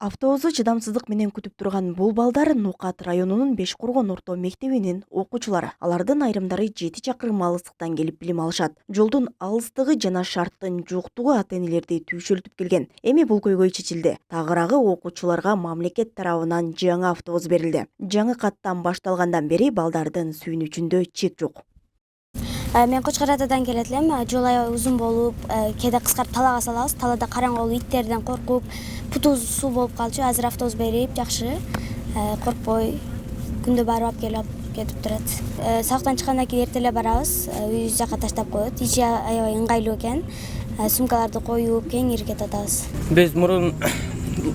Автобусу чыдамсыздык менен күтүп турган бул балдар Нукат районунун Бешкоргон орто мектебинин окуучулары. Алардын айрымдары 7 чакырым алыстыктан келип билим алышат. Жолдун алыстыгы жана шарттын жоктугу ата-энелерди түйшөлтүп келген. Эми бул көйгөй чечилди. Тагыраагы окуучуларга мамлекет тарабынан жаңы автобус берилди. Жаңы каттан башталгандан бери балдардын сүйүнүчүндө чек жок. Мен Кочкор Атадан келет элем. Жол аябай узун болуп, кээде кыскартып талаага салабыз. Талаада караңгы болуп, иттерден коркуп, путубуз суу болуп калчу. Азыр автобус берип, жакшы. Коркпой күндө барып келип кетип турат. Сабактан чыккандан кийин эрте эле барабыз. Үйүбүз жака таштап коет. Ичи аябай ыңгайлуу экен. Сумкаларды коюп, кеңири кетип атабыз. Биз мурун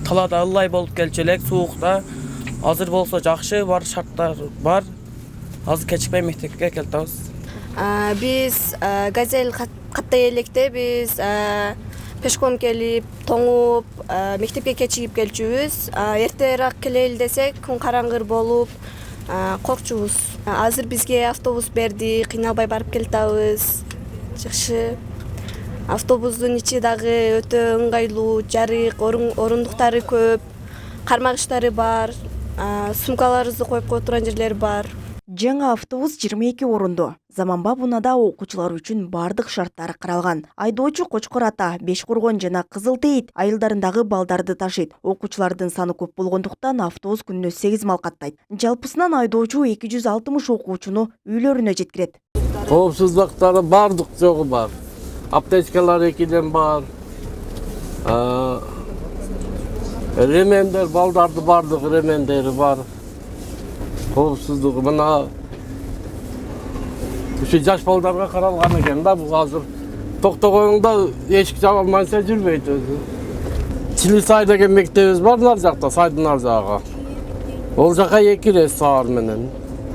талаада ыллай болуп келчү элек, суукта. Азыр болсо жакшы, бар шарттар бар. Азыр кечикпей мектепке келип атабыз. Биз газель каттай электе биз пешком келип, тоңуп, мектепке кечигип келчүбүз. Эртерээк келели десек, күн караңгыр болуп, коркчубуз. Азыр бизге автобус берди, кыйналбай барып келатабыз. Жакшы. Автобустун ичи дагы өтө ыңгайлуу, жарык, орундуктары көп, кармагычтары бар, сумкаларыбызды коюп кое турган жерлери бар. Жаңы автобус 22 орунду. Заманбап унаада окуучулар үчүн бардык шарттар каралган. Айдоочу Кочкор Ата, Бешкоргон жана Кызылтейит айылдарындагы балдарды ташыйт. Окуучулардын саны көп болгондуктан автобус күнүнө 8 мал каттайт. Жалпысынан айдоочу 260 окуучуну үйлөрүнө жеткирет. Коопсуздуктары бардык жогу бар. Аптечкалар 2ден бар. Ремендер, балдарды бардык ремендери бар. Коопсуздугу мына ушу жаш балдарга каралган экен да, бул азыр токтогоңдо эшик жаба алмайса жүрбөйт өзү. Чилисай деген мектебибиз бар нар жакта, сайдын ар жагы. Ол жака 2 рейс саар менен.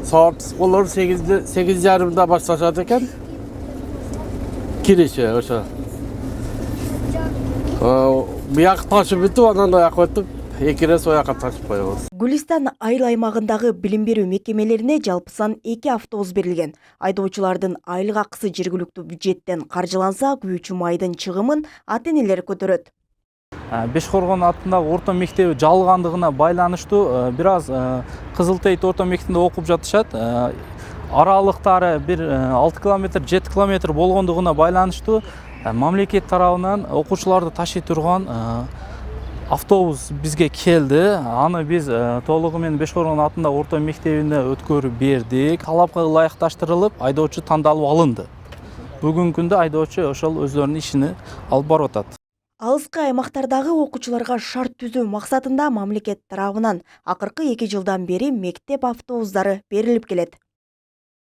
Саат олор 8:30 башташат экен. Кириши ошо. Бияк ташып бүтүп, анан аяка өтүп, 2 рейс ояка ташып коебуз. Гүлистан айыл аймагындагы билим берүү мекемелерине жалпысан 2 автобус берилген. Айдоочулардын айлык акысы жергиликтүү бюджеттен каржыланса, күйүүчү майдын чыгымын ата-энелер көтөрөт. Бешкоргон атындагы орто мектеби жабылгандыгына байланыштуу бир аз Кызылтейит орто мектебинде окуп жатышат. Аралыктары бир 6 километр, 7 километр болгондугуна байланыштуу мамлекет тарабынан окуучуларды ташый турган автобус бизге келди. Аны биз толугу менен Бешкоргон атындагы орто мектебине өткөрүп бердик. Талапка ылайыкташтырылып, айдоочу тандалып алынды. Бүгүнкү күндө айдоочу ошол өздөрүнүн ишин алып барып атат. Алыскы аймактардагы окуучуларга шарт түзүү максатында мамлекет тарабынан акыркы 2 жылдан бери мектеп автобустары берилип келет.